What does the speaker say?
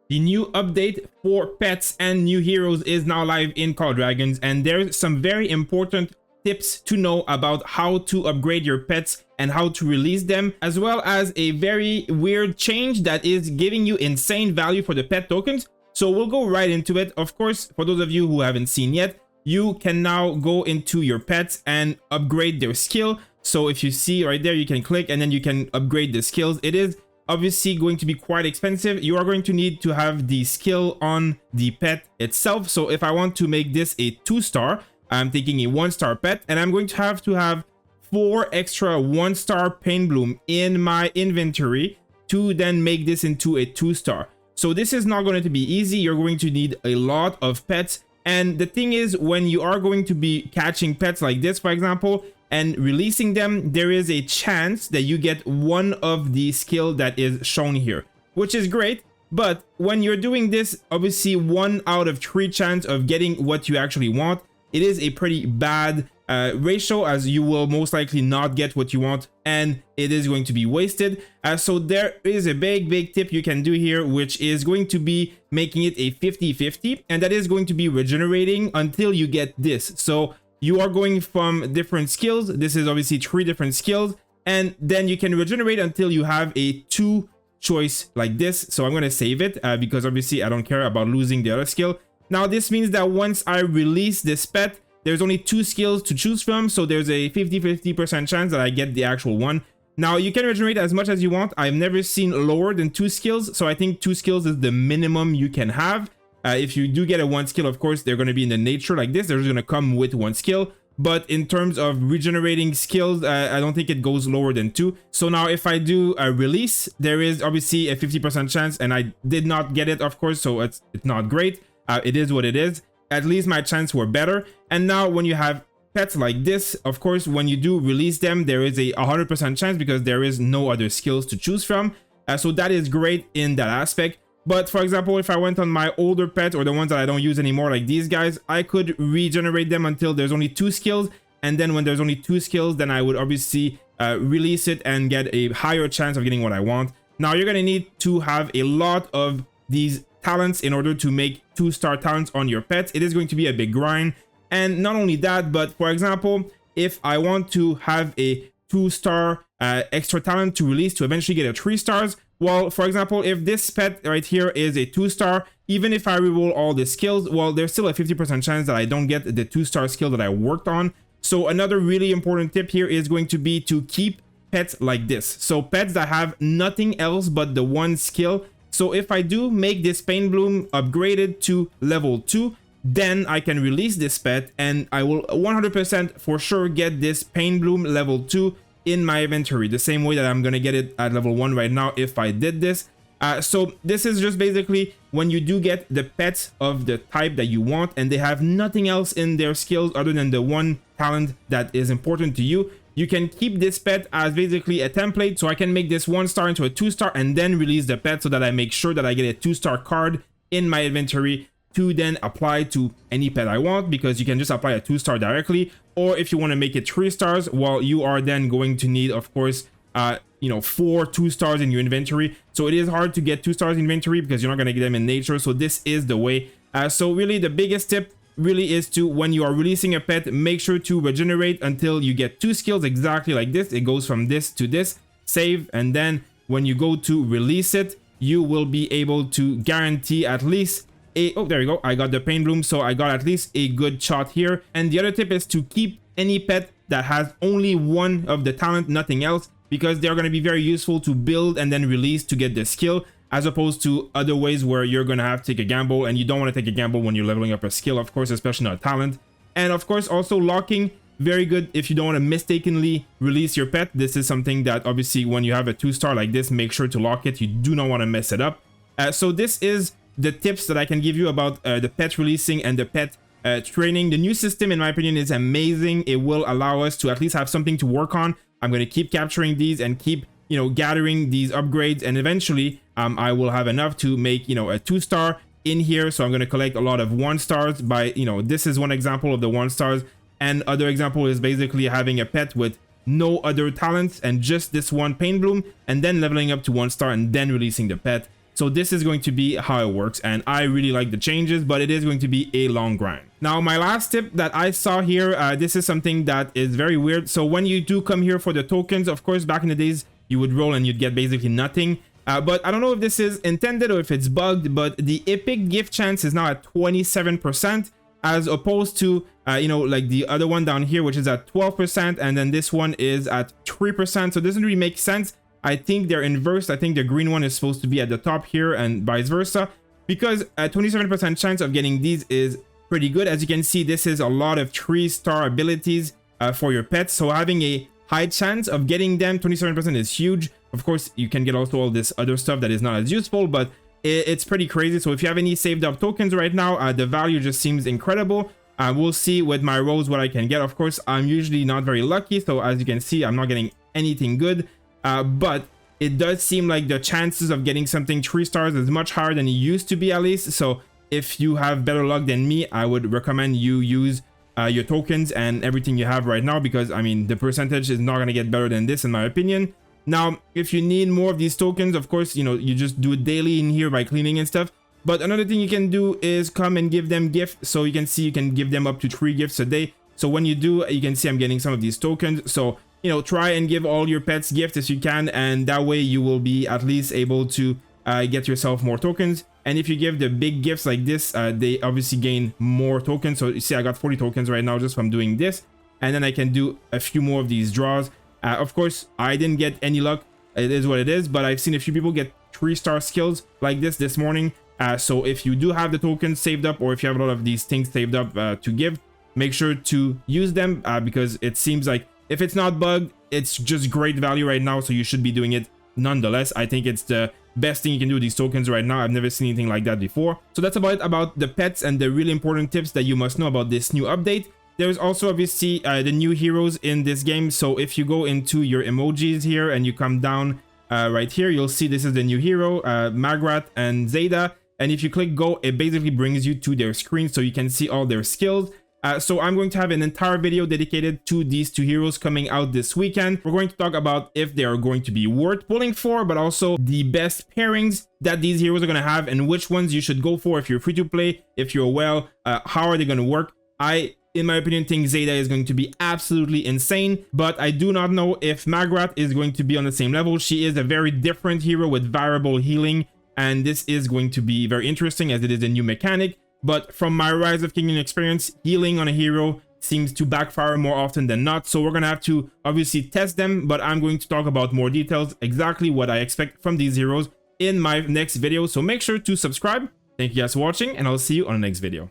The new update for pets and new heroes is now live in Call of Dragons, and there's some very important tips to know about how to upgrade your pets and how to release them, as well as a very weird change that is giving you insane value for the pet tokens. So we'll go right into it. Of course, for those of you who haven't seen yet, you can now go into your pets and upgrade their skill. So if you see right there, you can click and then you can upgrade the skills. It is obviously going to be quite expensive. You are going to need to have the skill on the pet itself. So if I want to make this a 2-star, I'm taking a 1-star pet, and I'm going to have 4 extra 1-star Pain Bloom in my inventory to then make this into a 2-star. So this is not going to be easy. You're going to need a lot of pets. And the thing is, when you are going to be catching pets like this, for example, and releasing them, there is a chance that you get one of the skill that is shown here, which is great. But when you're doing this, obviously 1 out of 3 chance of getting what you actually want, it is a pretty bad ratio, as you will most likely not get what you want and it is going to be wasted. So there is a big tip you can do here, which is going to be making it a 50-50, and that is going to be regenerating until you get this. So you are going from different skills. This is obviously 3 different skills, and then you can regenerate until you have a 2 choice like this. So I'm going to save it because obviously I don't care about losing the other skill. Now this means that once I release this pet, there's only 2 skills to choose from, so there's a 50% chance that I get the actual one. Now you can regenerate as much as you want. I've never seen lower than 2 skills, so I think 2 skills is the minimum you can have. If you do get a 1 skill, of course, they're going to be in the nature like this. They're just going to come with 1 skill. But in terms of regenerating skills, I don't think it goes lower than 2. So now if I do a release, there is obviously a 50% chance, and I did not get it, of course, so it's not great. It is what it is. At least my chances were better. And now when you have pets like this, of course, when you do release them, there is a 100% chance because there is no other skills to choose from. So that is great in that aspect. But for example, if I went on my older pets or the ones that I don't use anymore, like these guys, I could regenerate them until there's only 2 skills. And then when there's only 2 skills, then I would obviously release it and get a higher chance of getting what I want. Now you're going to need to have a lot of these talents in order to make 2-star talents on your pets. It is going to be a big grind. And not only that, but for example, if I want to have a 2-star extra talent to release to eventually get a 3 stars, well, for example, if this pet right here is a 2-star, even if I reroll all the skills, well, there's still a 50% chance that I don't get the 2-star skill that I worked on. So another really important tip here is going to be to keep pets like this. So pets that have nothing else but the 1 skill. So if I do make this Pain Bloom upgraded to level 2, then I can release this pet and I will 100% for sure get this Pain Bloom level 2 in my inventory, the same way that I'm gonna get it at level 1 right now if I did this. So this is just basically when you do get the pets of the type that you want and they have nothing else in their skills other than the 1 talent that is important to you. You can keep this pet as basically a template, so I can make this 1-star into a 2-star and then release the pet so that I make sure that I get a 2-star card in my inventory to then apply to any pet I want, because you can just apply a 2-star directly. Or if you want to make it 3 stars, well, you are then going to need, of course, 4 2-stars in your inventory. So it is hard to get 2 stars in inventory because you're not going to get them in nature. So this is the way. So really the biggest tip really is to, when you are releasing a pet, make sure to regenerate until you get 2 skills exactly like this. It goes from this to this, save, and then when you go to release it, you will be able to guarantee at least a, oh, there you go, I got the Pain Bloom, so I got at least a good shot here. And the other tip is to keep any pet that has only 1 of the talent, nothing else, because they're going to be very useful to build and then release to get the skill, as opposed to other ways where you're going to have to take a gamble, and you don't want to take a gamble when you're leveling up a skill, of course, especially not a talent. And of course, also locking, very good if you don't want to mistakenly release your pet. This is something that obviously when you have a 2-star like this, make sure to lock it. You do not want to mess it up. So this is the tips that I can give you about the pet releasing and the pet training. The new system, in my opinion, is amazing. It will allow us to at least have something to work on. I'm going to keep capturing these and keep, gathering these upgrades, and eventually I will have enough to make, a 2-star in here. So I'm going to collect a lot of 1-stars by, this is one example of the 1-stars, and other example is basically having a pet with no other talents and just this 1 Pain Bloom, and then leveling up to 1 star and then releasing the pet. So this is going to be how it works, and I really like the changes, but it is going to be a long grind. Now, my last tip that I saw here, this is something that is very weird. So when you do come here for the tokens, of course, back in the days, you would roll and you'd get basically nothing. But I don't know if this is intended or if it's bugged, but the epic gift chance is now at 27%, as opposed to, you know, like the other one down here, which is at 12%, and then this one is at 3%. So it doesn't really make sense. I think they're inversed. I think the green one is supposed to be at the top here and vice versa, because a 27% chance of getting these is pretty good. As you can see, this is a lot of 3-star abilities for your pets. So having a high chance of getting them, 27% is huge. Of course, you can get also all this other stuff that is not as useful, but it's pretty crazy. So if you have any saved up tokens right now, the value just seems incredible. We'll see with my rolls what I can get. Of course, I'm usually not very lucky, so as you can see, I'm not getting anything good. But it does seem like the chances of getting something 3 stars is much higher than it used to be, at least. So if you have better luck than me, I would recommend you use your tokens and everything you have right now, because I mean, the percentage is not going to get better than this, in my opinion. Now, if you need more of these tokens, of course, you know, you just do it daily in here by cleaning and stuff. But another thing you can do is come and give them gifts. So you can see you can give them up to 3 gifts a day. So when you do, you can see I'm getting some of these tokens. So, you know, try and give all your pets gifts as you can, and that way you will be at least able to get yourself more tokens. And if you give the big gifts like this, they obviously gain more tokens. So you see I got 40 tokens right now just from doing this, and then I can do a few more of these draws. Of course, I didn't get any luck. It is what it is, but I've seen a few people get 3-star skills like this morning. So if you do have the tokens saved up, or if you have a lot of these things saved up to give, make sure to use them, because it seems like if it's not bugged, it's just great value right now. So you should be doing it nonetheless. I think it's the best thing you can do with these tokens right now. I've never seen anything like that before. So that's about the pets and the really important tips that you must know about this new update. There's also obviously the new heroes in this game. So if you go into your emojis here and you come down right here, you'll see this is the new hero, Magrat and Zeta. And if you click go, it basically brings you to their screen so you can see all their skills. So I'm going to have an entire video dedicated to these 2 heroes coming out this weekend. We're going to talk about if they are going to be worth pulling for, but also the best pairings that these heroes are going to have and which ones you should go for if you're free to play, if you're well, how are they going to work. In my opinion, think Zeta is going to be absolutely insane, but I do not know if Magrat is going to be on the same level. She is a very different hero with variable healing, and this is going to be very interesting as it is a new mechanic. But from my Rise of Kingdom experience, healing on a hero seems to backfire more often than not. So we're going to have to obviously test them, but I'm going to talk about more details, exactly what I expect from these heroes in my next video. So make sure to subscribe. Thank you guys for watching, and I'll see you on the next video.